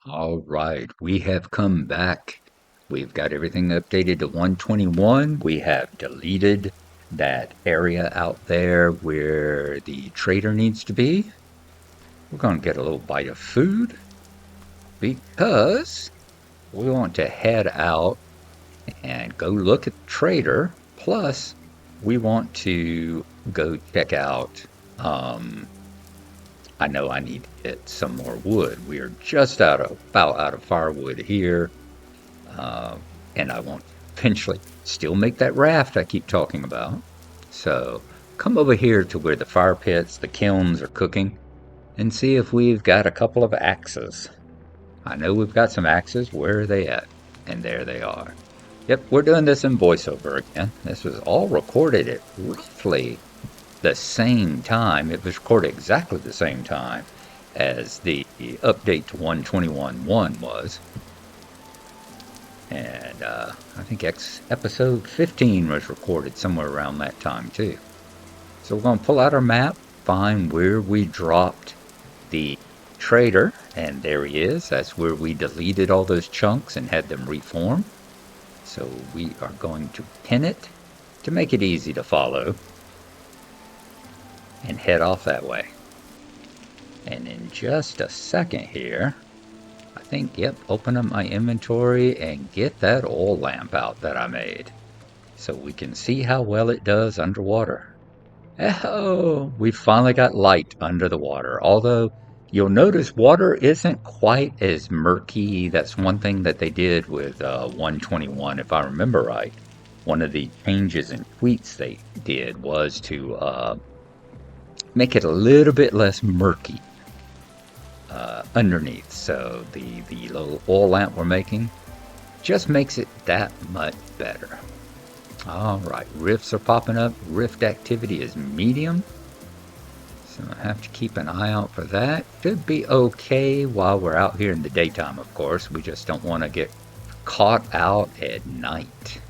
All right, we have come back. We've got everything updated to 121. We have deleted that area out there where the trader needs to be. We're going to get a little bite of food because we want to head out and go look at the trader. Plus, we want to go check out. Um, I know I need to get some more wood. We are just about out of firewood here. Uh, and I want to eventually still make that raft I keep talking about. So come over here to where the fire pits, the kilns are cooking, and see if we've got a couple of axes. I know we've got some axes. Where are they at? And there they are. Yep, we're doing this in voiceover again. This was all recorded at roughly the same time. It was recorded exactly the same time as the update to 121.1 was. And I think episode 15 was recorded somewhere around that time, too. So we're going to pull out our map, find where we dropped the trader, and there he is. That's where we deleted all those chunks and had them reform. So we are going to pin it to make it easy to follow and head off that way. And in just a second here, I think, yep, open up my inventory and get that oil lamp out that I made so we can see how well it does underwater. Oh, we finally got light under the water. Although you'll notice water isn't quite as murky. That's one thing that they did with 121, if I remember right. One of the changes and tweaks they did was to make it a little bit less murky underneath. So the little oil lamp we're making just makes it that much better. All right, rifts are popping up. Rift activity is medium. So I have to keep an eye out for that. Should be okay while we're out here in the daytime, of course. We just don't want to get caught out at night.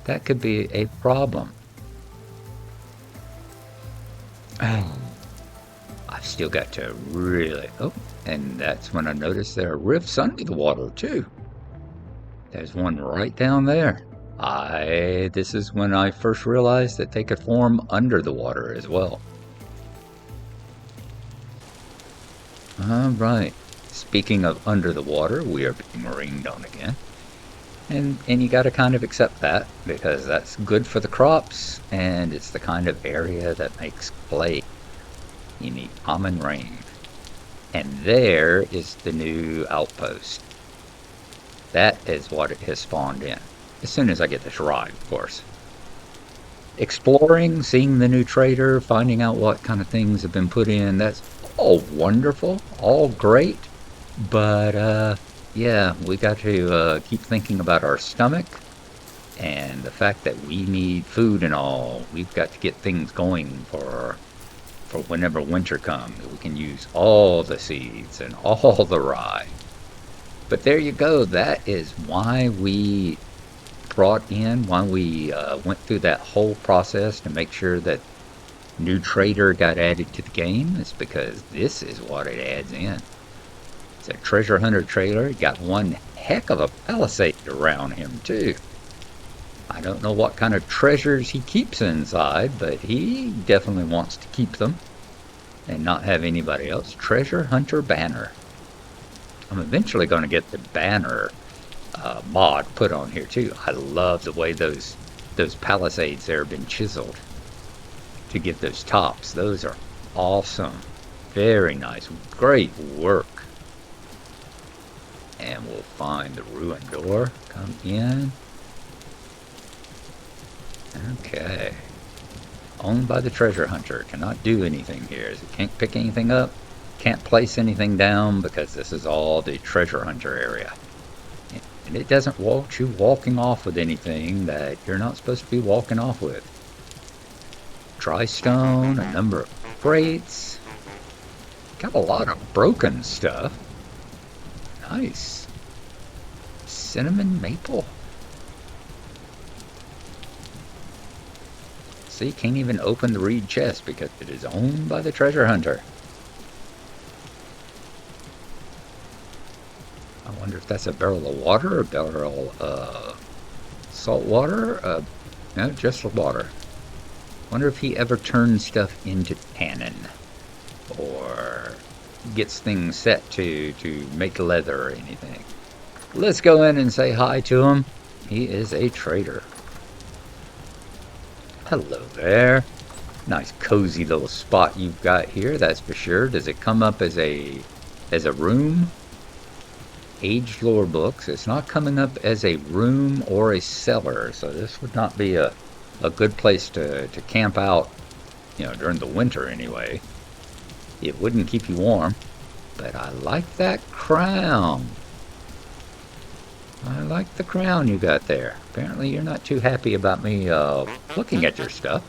That could be a problem. I've still got to really... Oh, and that's when I noticed there are rifts under the water, too. There's one right down there. This is when I first realized that they could form under the water as well. All right. Speaking of under the water, we are being rained on again. And you got to kind of accept that because that's good for the crops and it's the kind of area that makes clay. You need common rain. And there is the new outpost. That is what it has spawned in. As soon as I get this right, of course. Exploring, seeing the new trader, finding out what kind of things have been put in, that's all wonderful, all great. But, yeah, we got to keep thinking about our stomach and the fact that we need food and all. We've got to get things going for whenever winter comes. We can use all the seeds and all the rye. But there you go. That is why we why we went through that whole process to make sure that new trader got added to the game. It's because this is what it adds in. It's a treasure hunter trailer. Got one heck of a palisade around him, too. I don't know what kind of treasures he keeps inside, but he definitely wants to keep them and not have anybody else. Treasure hunter banner. I'm eventually going to get the banner mod put on here too. I love the way those palisades there have been chiseled to give those tops. Those are awesome. Very nice. Great work. And we'll find the ruined door. Come in. Okay. Owned by the treasure hunter. Cannot do anything here. Can't pick anything up. Can't place anything down because this is all the treasure hunter area. And it doesn't want you walking off with anything that you're not supposed to be walking off with. Dry stone, a number of crates. Got a lot of broken stuff. Nice. Cinnamon maple. See, can't even open the reed chest because it is owned by the treasure hunter. I wonder if that's a barrel of water, a barrel of salt water, no, just water. Wonder if he ever turns stuff into tannin or gets things set to make leather or anything. Let's go in and say hi to him. He is a trader. Hello there. Nice cozy little spot you've got here, that's for sure. Does it come up as a room? Aged lore books. It's not coming up as a room or a cellar, so this would not be a good place to camp out, during the winter anyway. It wouldn't keep you warm, but I like that crown. I like the crown you got there. Apparently you're not too happy about me looking at your stuff.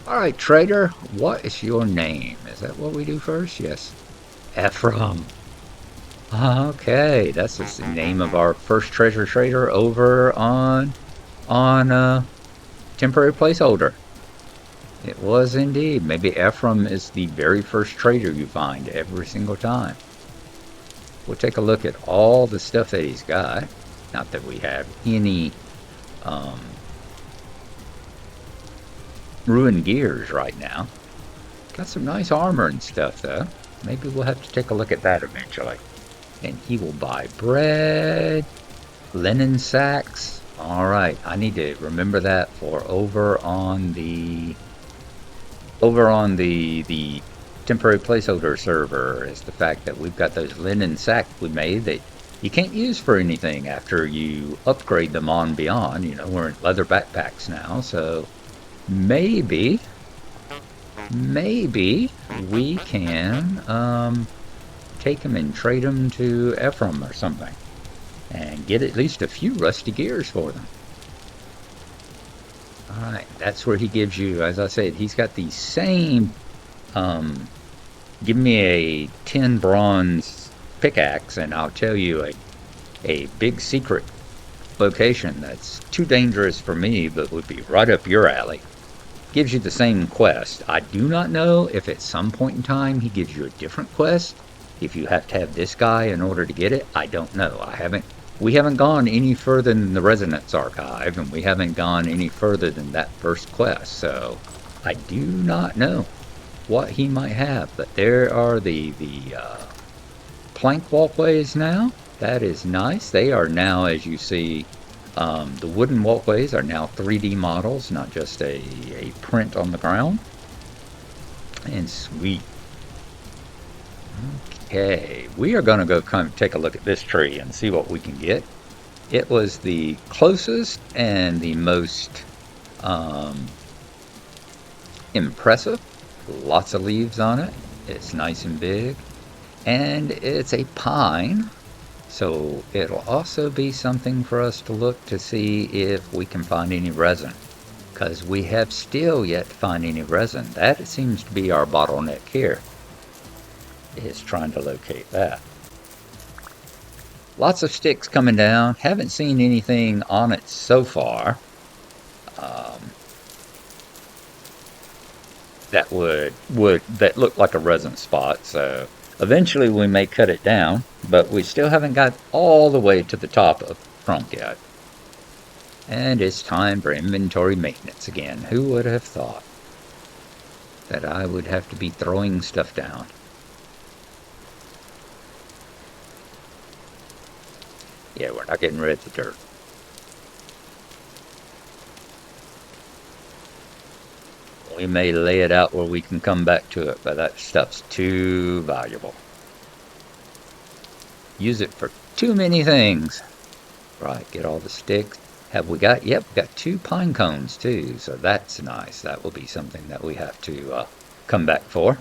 All right, trader, what is your name? Is that what we do first? Yes. Ephram. Okay, that's the name of our first treasure trader over on temporary placeholder. It was indeed. Maybe Ephraim is the very first trader you find every single time. We'll take a look at all the stuff that he's got. Not that we have any um, ruined gears right now. Got some nice armor and stuff though. Maybe we'll have to take a look at that eventually. And he will buy bread, linen sacks. All right, I need to remember that for over on the temporary placeholder server is the fact that we've got those linen sacks we made that you can't use for anything after you upgrade them on beyond. We're in leather backpacks now, so maybe we can take them and trade them to Ephraim or something and get at least a few rusty gears for them. All right, that's where he gives you, as I said, he's got the same, give me a 10 bronze pickaxe and I'll tell you a big secret location that's too dangerous for me but would be right up your alley. Gives you the same quest. I do not know if at some point in time he gives you a different quest. If you have to have this guy in order to get it, I don't know. We haven't gone any further than the Resonance Archive, and we haven't gone any further than that first quest, so I do not know what he might have. But there are the plank walkways now. That is nice. They are now, as you see, the wooden walkways are now 3D models, not just a print on the ground. And sweet. Okay, we are going to go come take a look at this tree and see what we can get. It was the closest and the most impressive. Lots of leaves on it. It's nice and big. And it's a pine. So it'll also be something for us to look to see if we can find any resin. Because we have still yet to find any resin. That seems to be our bottleneck here. Is trying to locate that. Lots of sticks coming down. Haven't seen anything on it so far. That that look like a resin spot. So eventually we may cut it down, but we still haven't got all the way to the top of the trunk yet. And it's time for inventory maintenance again. Who would have thought that I would have to be throwing stuff down? Yeah, we're not getting rid of the dirt. We may lay it out where we can come back to it, but that stuff's too valuable. Use it for too many things. Right, get all the sticks. Have we got, yep, we got 2 pine cones too, so that's nice. That will be something that we have to come back for.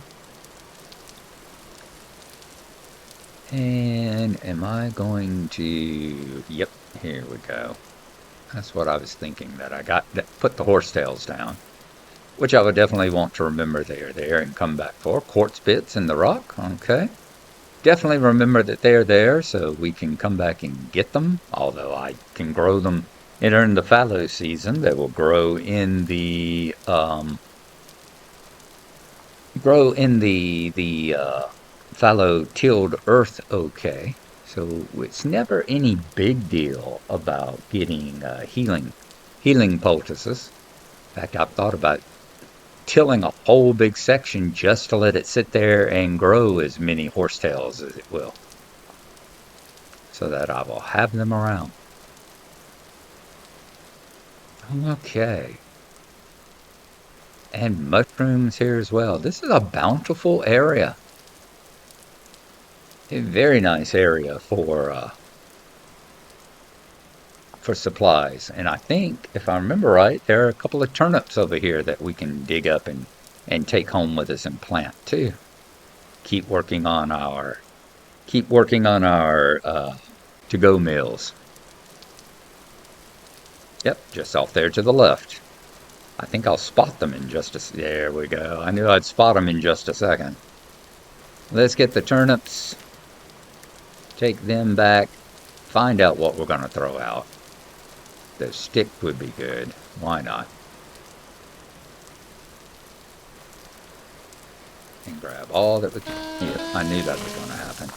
And am I going to, yep, here we go. That's what I was thinking, that I got, that put the horsetails down, which I would definitely want to remember they are there and come back for. Quartz bits in the rock, okay. Definitely remember that they're there so we can come back and get them, although I can grow them. And during the fallow season, they will grow in the, fallow tilled earth, okay. So it's never any big deal about getting healing poultices. In fact, I've thought about tilling a whole big section just to let it sit there and grow as many horsetails as it will, so that I will have them around. Okay. And mushrooms here as well. This is a bountiful area. A very nice area for supplies. And I think, if I remember right, there are a couple of turnips over here that we can dig up and take home with us and plant too. Keep working on our keep working on our to-go meals. Yep, just off there to the left. I think I'll spot them in just a. There we go. I knew I'd spot them in just a second. Let's get the turnips, take them back, find out what we're going to throw out. The stick would be good. Why not? And grab all that we can. Yeah, I knew that was going to happen.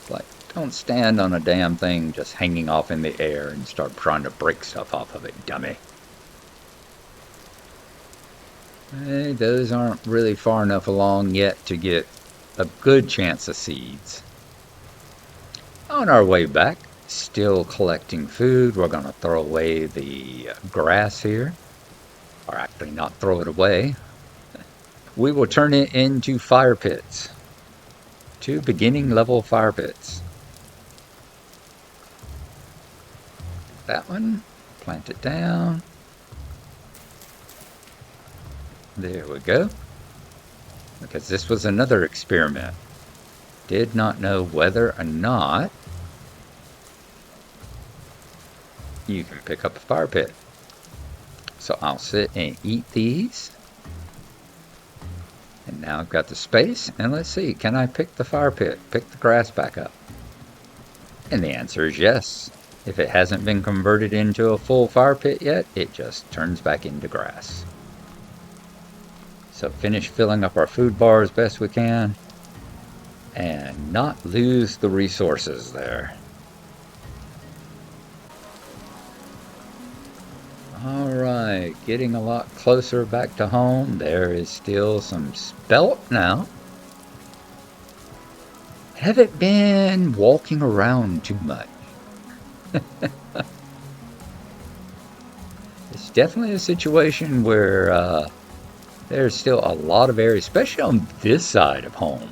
Like, don't stand on a damn thing just hanging off in the air and start trying to break stuff off of it, dummy. Hey, those aren't really far enough along yet to get a good chance of seeds. On our way back, still collecting food, we're going to throw away the grass here. Or actually not throw it away. We will turn it into fire pits. Two beginning level fire pits. That one, plant it down. There we go. Because this was another experiment. Did not know whether or not you can pick up a fire pit. So I'll sit and eat these. And now I've got the space. And let's see, can I pick the fire pit? Pick the grass back up? And the answer is yes. If it hasn't been converted into a full fire pit yet, it just turns back into grass. So finish filling up our food bar as best we can. And not lose the resources there. Alright, getting a lot closer back to home. There is still some spelt now. Haven't been walking around too much. It's definitely a situation where there's still a lot of area, especially on this side of home.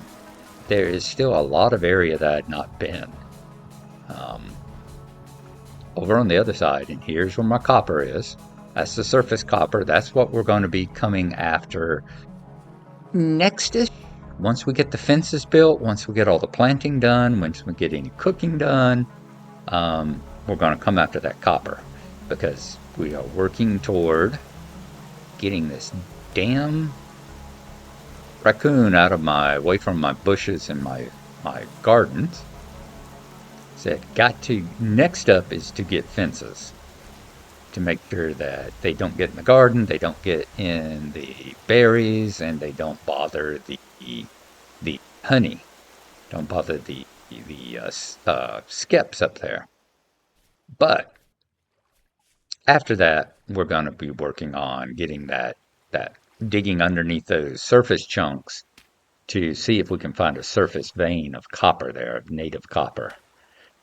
There is still a lot of area that I've not been. Um, Over on the other side, and here's where my copper is. That's the surface copper. That's what we're going to be coming after next-ish. Once we get the fences built, once we get all the planting done, once we get any cooking done, we're going to come after that copper because we are working toward getting this damn raccoon away from my bushes and my gardens. So next up is to get fences to make sure that they don't get in the garden, they don't get in the berries, and they don't bother the honey, don't bother the skeps up there. But after that, we're going to be working on getting that digging underneath those surface chunks to see if we can find a surface vein of copper there, of native copper,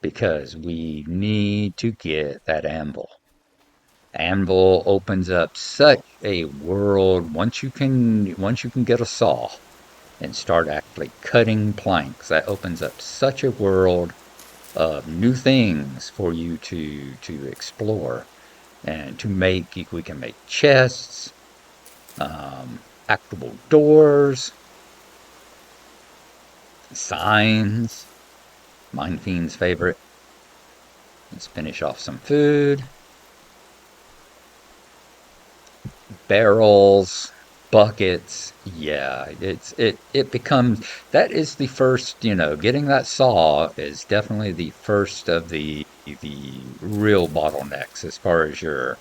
because we need to get that anvil. Anvil opens up such a world once you can get a saw and start actually cutting planks. That opens up such a world of new things for you to explore and to make. We can make chests, actual doors, signs. Mine Fiend's favorite. Let's finish off some food. Barrels, buckets. Yeah, it becomes that is the first, getting that saw is definitely the first of the real bottlenecks as far as your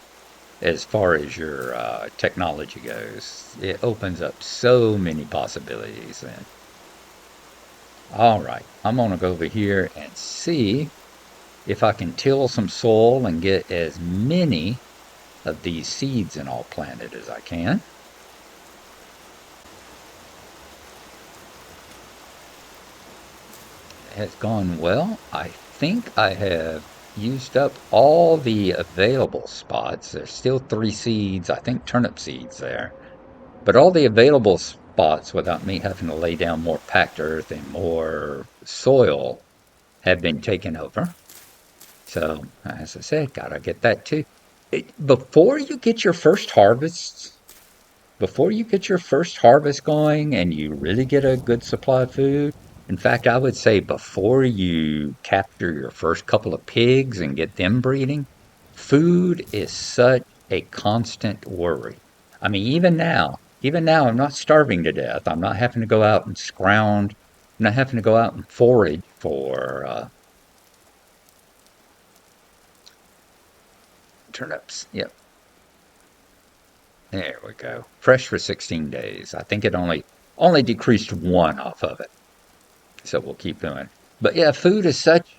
technology goes. It opens up so many possibilities then. All right, I'm gonna go over here and see if I can till some soil and get as many of these seeds and all planted as I can. It has gone well. I think I have used up all the available spots. There's still three seeds, I think turnip seeds there. But all the available spots without me having to lay down more packed earth and more soil have been taken over. So, as I said, gotta get that too. Before you get your first harvests, before you get your first harvest going and you really get a good supply of food, in fact, I would say before you capture your first couple of pigs and get them breeding, food is such a constant worry. I mean, even now, I'm not starving to death. I'm not having to go out and scrounge. I'm not having to go out and forage for turnips. Yep, there we go. Fresh for 16 days. I think it only decreased one off of it. So we'll keep doing. But yeah, food is such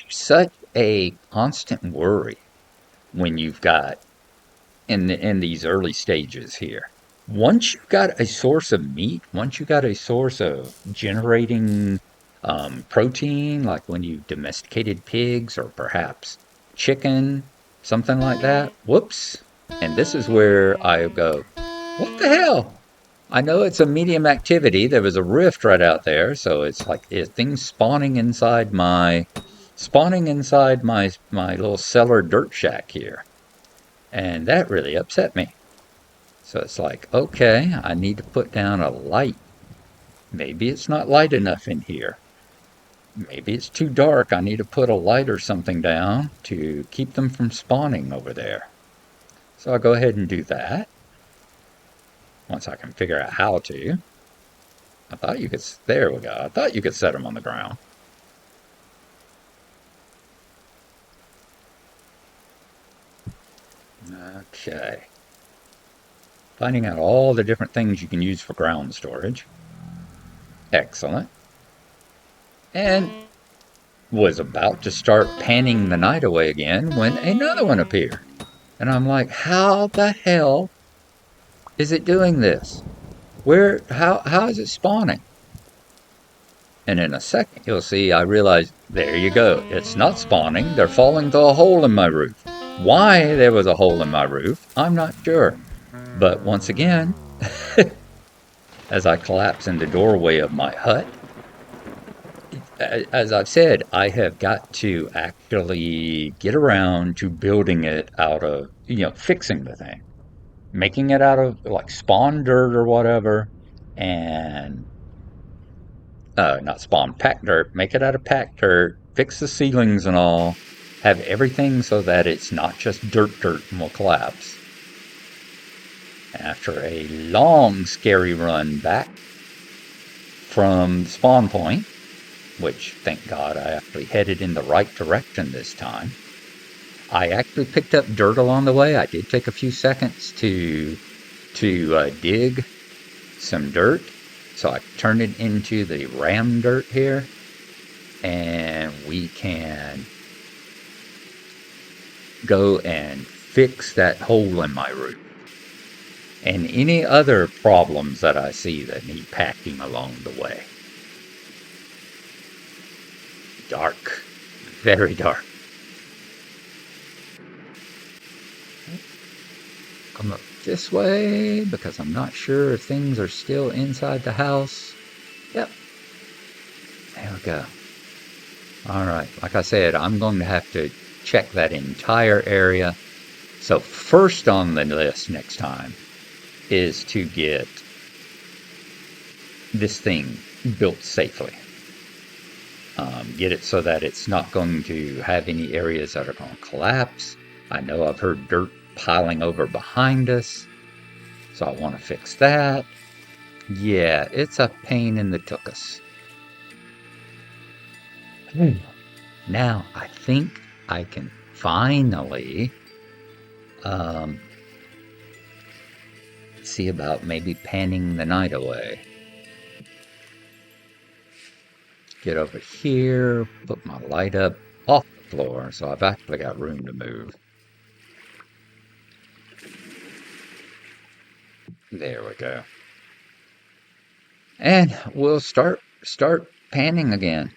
a constant worry when you've got in these early stages here. Once you've got a source of meat, once you've got a source of generating protein, like when you've domesticated pigs or perhaps chicken, something like that, whoops. And this is where I go, what the hell? I know it's a medium activity. There was a rift right out there, so it's like things spawning inside my little cellar dirt shack here. And that really upset me. So it's like, okay, I need to put down a light. Maybe it's not light enough in here. Maybe it's too dark. I need to put a light or something down to keep them from spawning over there. So I'll go ahead and do that once I can figure out how to. I thought you could, there we go. I thought you could set them on the ground. Okay. Finding out all the different things you can use for ground storage. Excellent. And was about to start panning the night away again when another one appeared. And I'm like, how the hell is it doing this? How is it spawning? And in a second, you'll see, I realize, there you go. It's not spawning. They're falling through a hole in my roof. Why there was a hole in my roof, I'm not sure. But once again, as I collapse in the doorway of my hut, as I've said, I have got to actually get around to building it out of, fixing the thing, making it out of like spawn dirt or whatever, and not spawn, packed dirt, make it out of packed dirt, fix the ceilings and all, have everything so that it's not just dirt and will collapse. After a long, scary run back from the spawn point, which thank God I actually headed in the right direction this time. I actually picked up dirt along the way. I did take a few seconds to dig some dirt, so I turned it into the ram dirt here, and we can go and fix that hole in my roof and any other problems that I see that need packing along the way. Dark, very dark. Come up this way because I'm not sure if things are still inside the house. Yep, there we go. All right, like I said, I'm going to have to check that entire area. So first on the list next time is to get this thing built safely. Get it so that it's not going to have any areas that are going to collapse. I know I've heard dirt piling over behind us, so I want to fix that. Yeah, it's a pain in the tuchus. Now, I think I can finally um, see about maybe panning the night away. get over here, put my light up off the floor, so I've actually got room to move. There we go. And we'll start panning again.